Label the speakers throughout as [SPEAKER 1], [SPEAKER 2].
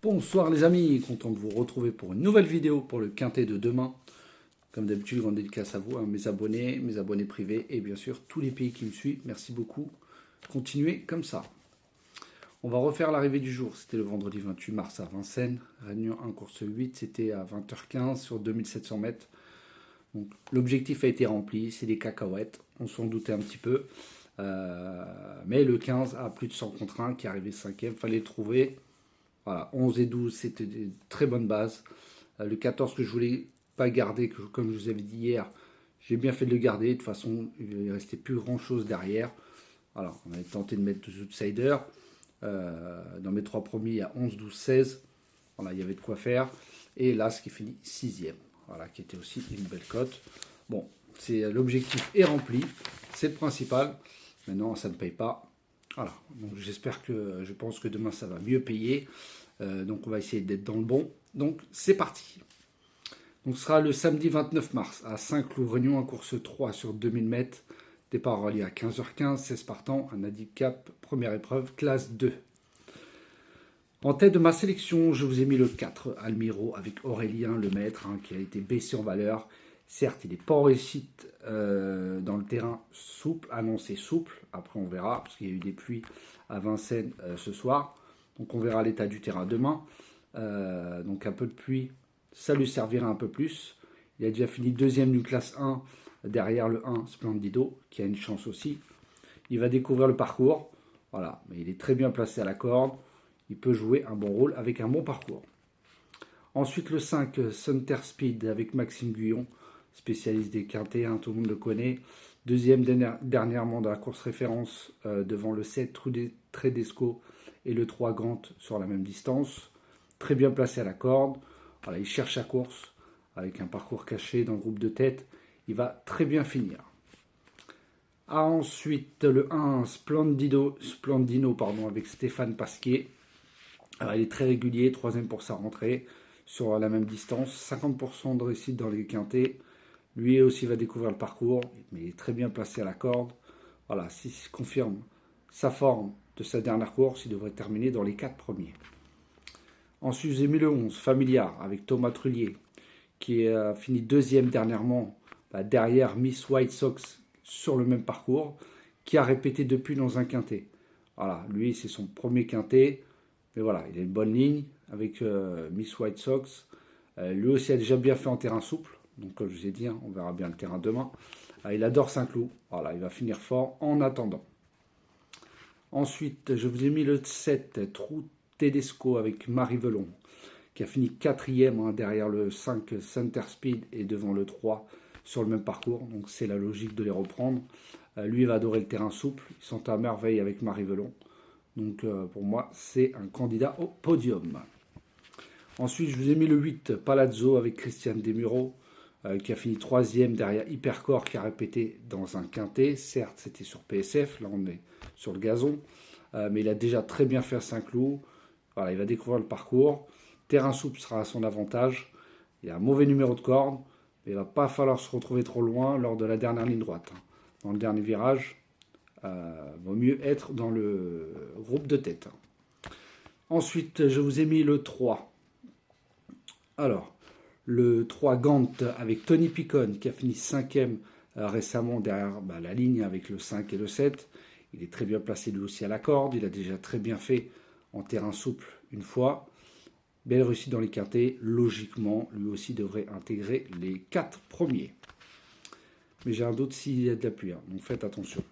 [SPEAKER 1] Bonsoir les amis, content de vous retrouver pour une nouvelle vidéo pour le quintet de demain. Comme d'habitude, grande dédicace à vous, mes abonnés privés et bien sûr tous les pays qui me suivent. Merci beaucoup. Continuez comme ça. On va refaire l'arrivée du jour. C'était le vendredi 28 mars à Vincennes. Réunion 1, course 8, c'était à 20h15 sur 2700 mètres. L'objectif a été rempli, c'est des cacahuètes. On s'en doutait un petit peu. Mais le 15 a plus de 100 contre 1 qui est arrivé 5e. Fallait le trouver. Voilà, 11 et 12, c'était des très bonnes bases. Le 14 que je voulais pas garder, comme je vous avais dit hier, j'ai bien fait de le garder. De toute façon, il ne restait plus grand-chose derrière. Alors, on avait tenté de mettre deux outsiders. Dans mes trois premiers, il y a 11, 12, 16. Voilà, il y avait de quoi faire. Et là, ce qui finit 6e. Voilà, qui était aussi une belle cote. Bon, l'objectif est rempli. C'est le principal. Maintenant, ça ne paye pas. Voilà, donc je pense que demain ça va mieux payer. Donc on va essayer d'être dans le bon. Donc c'est parti. Donc ce sera le samedi 29 mars à Saint-Cloud, Réunion en course 3 sur 2000 mètres. Départ relié à 15h15, 16 partants, un handicap, première épreuve, classe 2. En tête de ma sélection, je vous ai mis le 4, Almiro, avec Aurélien le maître, qui a été baissé en valeur. Certes, il n'est pas en réussite dans le terrain souple, annoncé souple. Après, on verra, parce qu'il y a eu des pluies à Vincennes ce soir. Donc, on verra l'état du terrain demain. Donc, un peu de pluie, ça lui servira un peu plus. Il a déjà fini deuxième d'une classe 1, derrière le 1, Splendido, qui a une chance aussi. Il va découvrir le parcours. Voilà, mais il est très bien placé à la corde. Il peut jouer un bon rôle avec un bon parcours. Ensuite, le 5, Sunter Speed, avec Maxime Guyon. Spécialiste des quintets, tout le monde le connaît. Deuxième dernièrement dans la course référence devant le 7 Tredesco et le 3 Gant sur la même distance. Très bien placé à la corde. Voilà, il cherche sa course avec un parcours caché dans le groupe de tête. Il va très bien finir. Ensuite, le 1 Splendino avec Stéphane Pasquier. Alors, il est très régulier, troisième pour sa rentrée sur la même distance. 50% de réussite dans les quintets. Lui aussi va découvrir le parcours, mais il est très bien placé à la corde. Voilà, s'il confirme sa forme de sa dernière course, il devrait terminer dans les 4 premiers. Ensuite, j'ai mis le 11, Familiar, avec Thomas Trullier, qui a fini deuxième dernièrement, derrière Miss White Sox sur le même parcours, qui a répété depuis dans un quintet. Voilà, lui, c'est son premier quintet, mais voilà, il a une bonne ligne avec Miss White Sox. Lui aussi a déjà bien fait en terrain souple. Donc comme je vous ai dit, on verra bien le terrain demain. Il adore Saint-Cloud. Voilà, il va finir fort en attendant. Ensuite, je vous ai mis le 7, Trou Tedesco avec Marie Velon, qui a fini 4e derrière le 5 Center Speed et devant le 3 sur le même parcours. Donc c'est la logique de les reprendre. Lui, il va adorer le terrain souple. Ils sont à merveille avec Marie Velon. Donc pour moi, c'est un candidat au podium. Ensuite, je vous ai mis le 8, Palazzo avec Christian Desmureaux, qui a fini 3e derrière Hypercore, qui a répété dans un quintet. Certes, c'était sur PSF, là on est sur le gazon, mais il a déjà très bien fait à Saint-Cloud. Voilà, il va découvrir le parcours. Terrain souple sera à son avantage. Il a un mauvais numéro de corde, mais il ne va pas falloir se retrouver trop loin lors de la dernière ligne droite. Dans le dernier virage, vaut mieux être dans le groupe de tête. Ensuite, je vous ai mis le 3. Alors, le 3 Gant avec Tony Picon qui a fini 5e récemment derrière la ligne avec le 5 et le 7. Il est très bien placé lui aussi à la corde. Il a déjà très bien fait en terrain souple une fois. Belle réussite dans les quintets. Logiquement, lui aussi devrait intégrer les 4 premiers. Mais j'ai un doute s'il y a de la pluie, donc faites attention.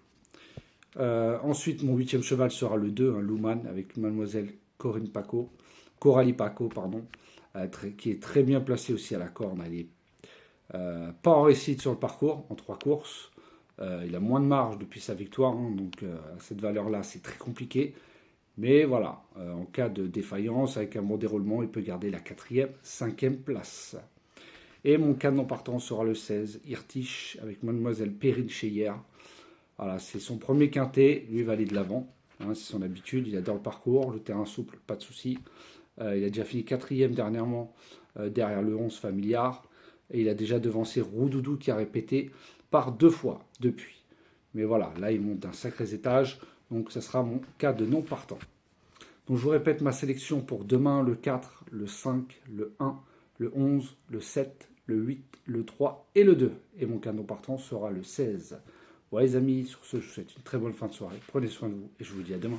[SPEAKER 1] Ensuite, mon 8e cheval sera le 2, Luman avec Mademoiselle Coralie Paco, qui est très bien placée aussi à la corde. Elle est pas en réussite sur le parcours, en 3 courses. Il a moins de marge depuis sa victoire, donc à cette valeur-là, c'est très compliqué. Mais voilà, en cas de défaillance, avec un bon déroulement, il peut garder la 4e, 5e place. Et mon canon partant sera le 16, Irtish, avec Mademoiselle Perrine Cheyer. Voilà, c'est son premier quintet, lui il va aller de l'avant. C'est son habitude, il adore le parcours, le terrain souple, pas de souci. Il a déjà fini 4e dernièrement derrière le 11 Familiar. Et il a déjà devancé Roudoudou qui a répété par 2 fois depuis. Mais voilà, là il monte d'un sacré étage. Donc ce sera mon cas de non partant. Donc je vous répète ma sélection pour demain, le 4, le 5, le 1, le 11, le 7, le 8, le 3 et le 2. Et mon cadeau partant sera le 16. Voilà les amis, sur ce, je vous souhaite une très bonne fin de soirée. Prenez soin de vous et je vous dis à demain.